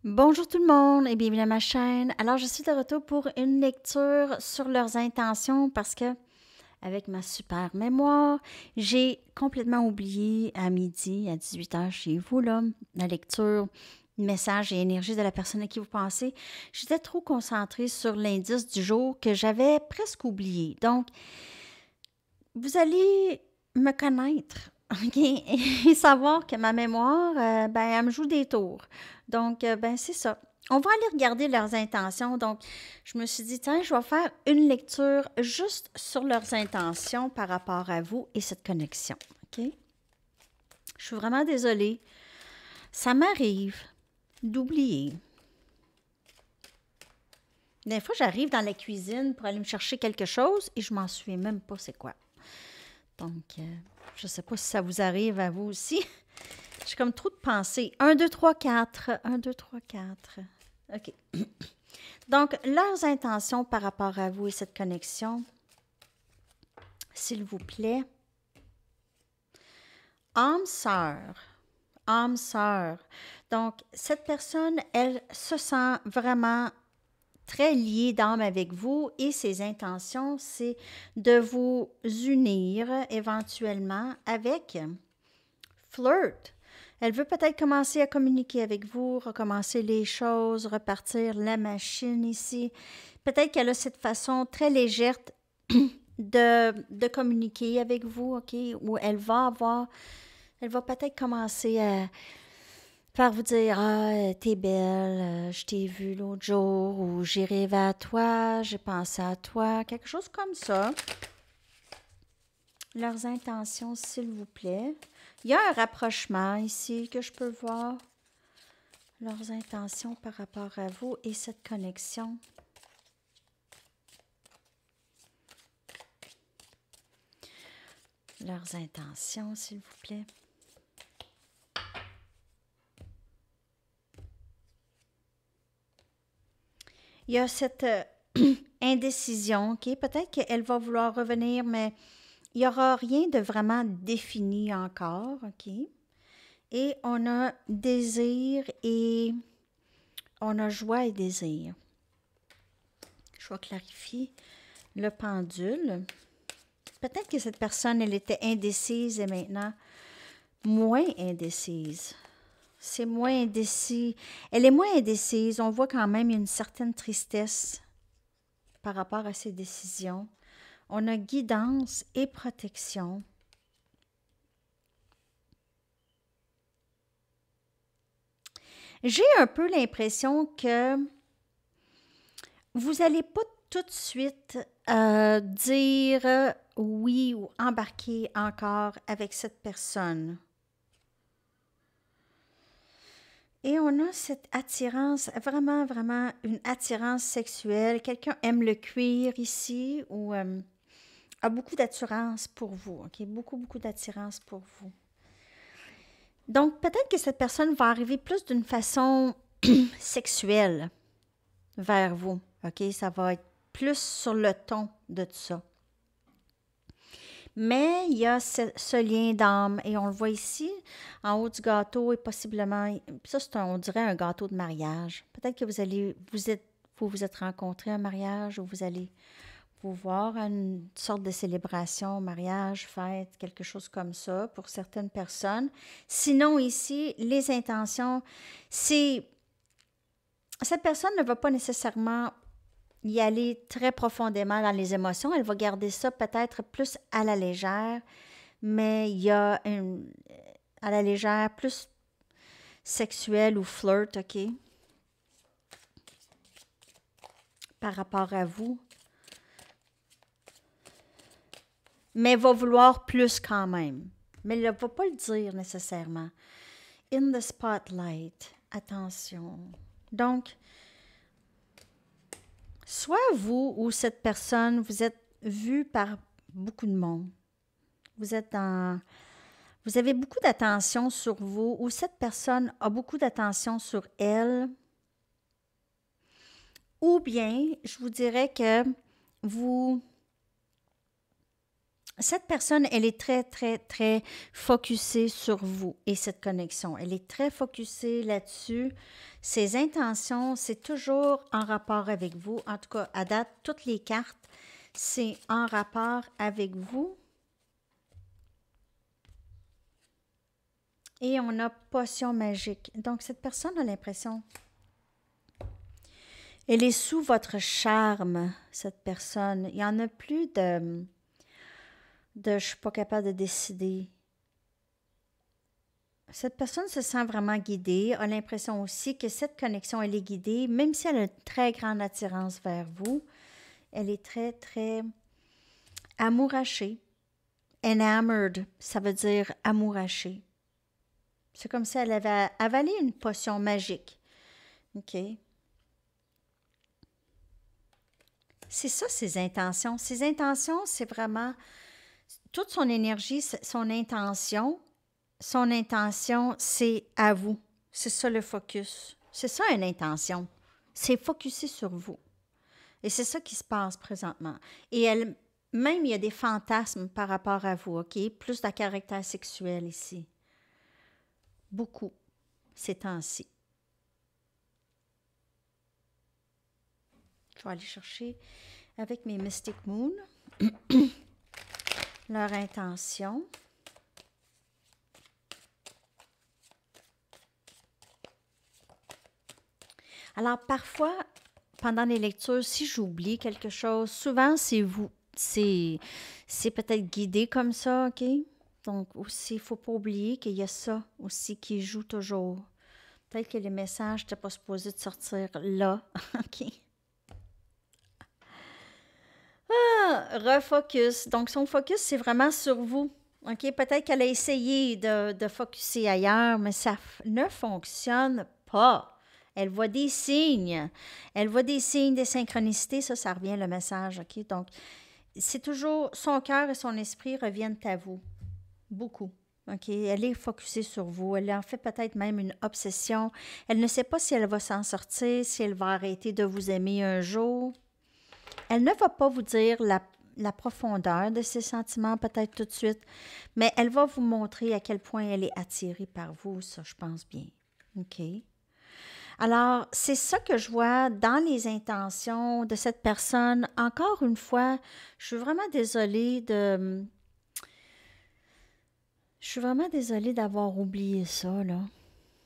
Bonjour tout le monde et bienvenue à ma chaîne. Alors, je suis de retour pour une lecture sur leurs intentions parce que, avec ma super mémoire, j'ai complètement oublié à midi, à 18 h chez vous, là, la lecture, message et énergie de la personne à qui vous pensez. J'étais trop concentrée sur l'indice du jour que j'avais presque oublié. Donc, vous allez me connaître, OK? Et savoir que ma mémoire, ben, elle me joue des tours. Donc, ben, c'est ça. On va aller regarder leurs intentions. Donc, je me suis dit, tiens, je vais faire une lecture juste sur leurs intentions par rapport à vous et cette connexion. OK? Je suis vraiment désolée. Ça m'arrive d'oublier. Des fois, j'arrive dans la cuisine pour aller me chercher quelque chose et je m'en souviens même pas c'est quoi. Donc, je ne sais pas si ça vous arrive à vous aussi. J'ai comme trop de pensées. 1, 2, 3, 4. 1, 2, 3, 4. OK. Donc, leurs intentions par rapport à vous et cette connexion, s'il vous plaît. Âme sœur. Âme sœur. Donc, cette personne, elle se sent vraiment très liée d'âme avec vous et ses intentions, c'est de vous unir éventuellement avec flirt. Elle veut peut-être commencer à communiquer avec vous, recommencer les choses, repartir la machine ici. Peut-être qu'elle a cette façon très légère de communiquer avec vous, OK? Où elle va peut-être commencer à faire vous dire, ah, t'es belle, je t'ai vue l'autre jour, ou j'ai rêvé à toi, j'ai pensé à toi, quelque chose comme ça. Leurs intentions, s'il vous plaît. Il y a un rapprochement ici que je peux voir. Leurs intentions par rapport à vous et cette connexion. Leurs intentions, s'il vous plaît. Il y a cette indécision, OK? Peut-être qu'elle va vouloir revenir, mais il n'y aura rien de vraiment défini encore, OK? Et on a désir et on a joie et désir. Je vais clarifier le pendule. Peut-être que cette personne, elle était indécise et maintenant moins indécise. C'est moins indécis. Elle est moins indécise. On voit quand même une certaine tristesse par rapport à ses décisions. On a guidance et protection. J'ai un peu l'impression que vous n'allez pas tout de suite dire oui ou embarquer encore avec cette personne. Et on a cette attirance, vraiment, vraiment une attirance sexuelle. Quelqu'un aime le cuir ici ou a beaucoup d'attirance pour vous. OK? Beaucoup, beaucoup d'attirance pour vous. Donc, peut-être que cette personne va arriver plus d'une façon sexuelle vers vous. OK? Ça va être plus sur le ton de tout ça. Mais il y a ce lien d'âme et on le voit ici, en haut du gâteau et possiblement, ça c'est on dirait un gâteau de mariage. Peut-être que vous êtes rencontrés à un mariage ou vous allez vous voir à une sorte de célébration, mariage, fête, quelque chose comme ça pour certaines personnes. Sinon ici, les intentions, c'est cette personne ne va pas nécessairement y aller très profondément dans les émotions. Elle va garder ça peut-être plus à la légère, mais il y a à la légère plus sexuelle ou flirt, OK? Par rapport à vous. Mais va vouloir plus quand même. Mais elle ne va pas le dire nécessairement. In the spotlight. Attention. Donc, soit vous ou cette personne, vous êtes vu par beaucoup de monde. Vous avez beaucoup d'attention sur vous ou cette personne a beaucoup d'attention sur elle. Ou bien, je vous dirais que vous Cette personne, elle est très, très, très focusée sur vous et cette connexion. Elle est très focusée là-dessus. Ses intentions, c'est toujours en rapport avec vous. En tout cas, à date, toutes les cartes, c'est en rapport avec vous. Et on a potion magique. Donc, cette personne a l'impression, elle est sous votre charme, cette personne. Il n'y en a plus de je suis pas capable de décider. Cette personne se sent vraiment guidée, a l'impression aussi que cette connexion, elle est guidée, même si elle a une très grande attirance vers vous. Elle est très, très amourachée. Enamored, ça veut dire amourachée. C'est comme si elle avait avalé une potion magique. OK? C'est ça, ses intentions. Ses intentions, c'est vraiment toute son énergie, son intention. Son intention, c'est à vous. C'est ça le focus. C'est ça une intention. C'est focusé sur vous. Et c'est ça qui se passe présentement. Et elle, même il y a des fantasmes par rapport à vous, OK? Plus de caractère sexuel ici. Beaucoup, ces temps-ci. Je vais aller chercher avec mes Mystic Moon leur intention. Alors, parfois, pendant les lectures, si j'oublie quelque chose, souvent, c'est vous. C'est peut-être guidé comme ça, OK? Donc, aussi, il ne faut pas oublier qu'il y a ça aussi qui joue toujours. Peut-être que les messages n'étaient pas supposés de sortir là, OK? Refocus. Donc, son focus, c'est vraiment sur vous. OK? Peut-être qu'elle a essayé de focuser ailleurs, mais ça ne fonctionne pas. Elle voit des signes. Elle voit des signes, des synchronicités. Ça revient le message. OK? Donc, c'est toujours son cœur et son esprit reviennent à vous. Beaucoup. OK? Elle est focusée sur vous. Elle en fait peut-être même une obsession. Elle ne sait pas si elle va s'en sortir, si elle va arrêter de vous aimer un jour. Elle ne va pas vous dire la profondeur de ses sentiments peut-être tout de suite, mais elle va vous montrer à quel point elle est attirée par vous, ça je pense bien. OK? Alors, c'est ça que je vois dans les intentions de cette personne. Encore une fois, je suis vraiment désolée d'avoir oublié ça, là.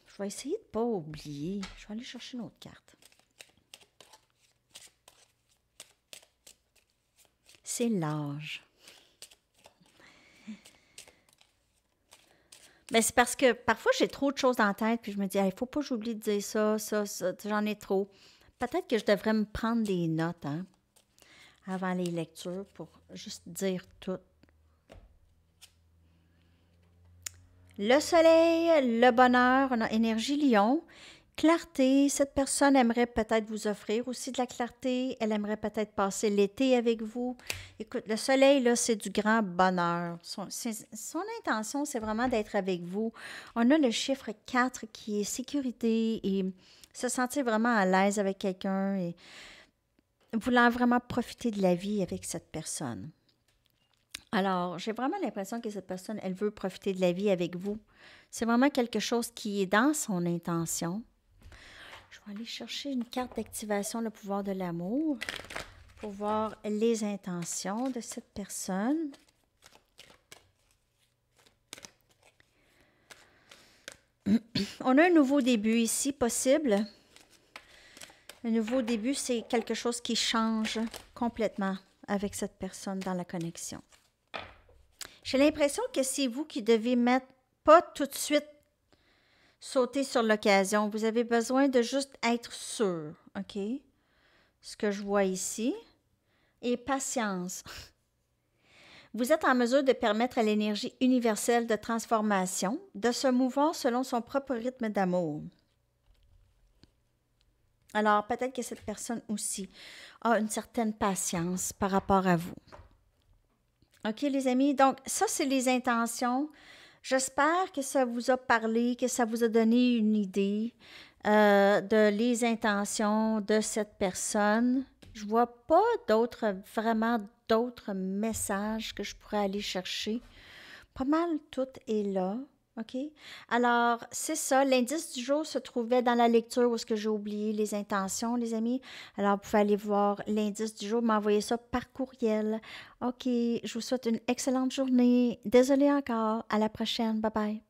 Je vais essayer de ne pas oublier. Je vais aller chercher une autre carte. C'est l'âge. Mais c'est parce que parfois, j'ai trop de choses dans la tête, puis je me dis, il ne faut pas que j'oublie de dire ça, j'en ai trop. Peut-être que je devrais me prendre des notes, hein, avant les lectures, pour juste dire tout. Le soleil, le bonheur, on a énergie lion. Clarté, cette personne aimerait peut-être vous offrir aussi de la clarté. Elle aimerait peut-être passer l'été avec vous. Écoute, le soleil, là, c'est du grand bonheur. Son intention, c'est vraiment d'être avec vous. On a le chiffre 4 qui est sécurité et se sentir vraiment à l'aise avec quelqu'un et voulant vraiment profiter de la vie avec cette personne. Alors, j'ai vraiment l'impression que cette personne, elle veut profiter de la vie avec vous. C'est vraiment quelque chose qui est dans son intention. Je vais aller chercher une carte d'activation, le pouvoir de l'amour, pour voir les intentions de cette personne. On a un nouveau début ici, possible. Un nouveau début, c'est quelque chose qui change complètement avec cette personne dans la connexion. J'ai l'impression que c'est vous qui devez mettre, pas tout de suite sauter sur l'occasion. Vous avez besoin de juste être sûr, OK? Ce que je vois ici. Et patience. Vous êtes en mesure de permettre à l'énergie universelle de transformation de se mouvoir selon son propre rythme d'amour. Alors, peut-être que cette personne aussi a une certaine patience par rapport à vous. OK, les amis? Donc, ça, c'est les intentions. J'espère que ça vous a parlé, que ça vous a donné une idée de les intentions de cette personne. Je vois pas d'autres vraiment d'autres messages que je pourrais aller chercher. Pas mal tout est là. OK? Alors, c'est ça. L'indice du jour se trouvait dans la lecture où est-ce que j'ai oublié les intentions, les amis. Alors, vous pouvez aller voir l'indice du jour, m'envoyer ça par courriel. OK, je vous souhaite une excellente journée. Désolée encore. À la prochaine. Bye bye.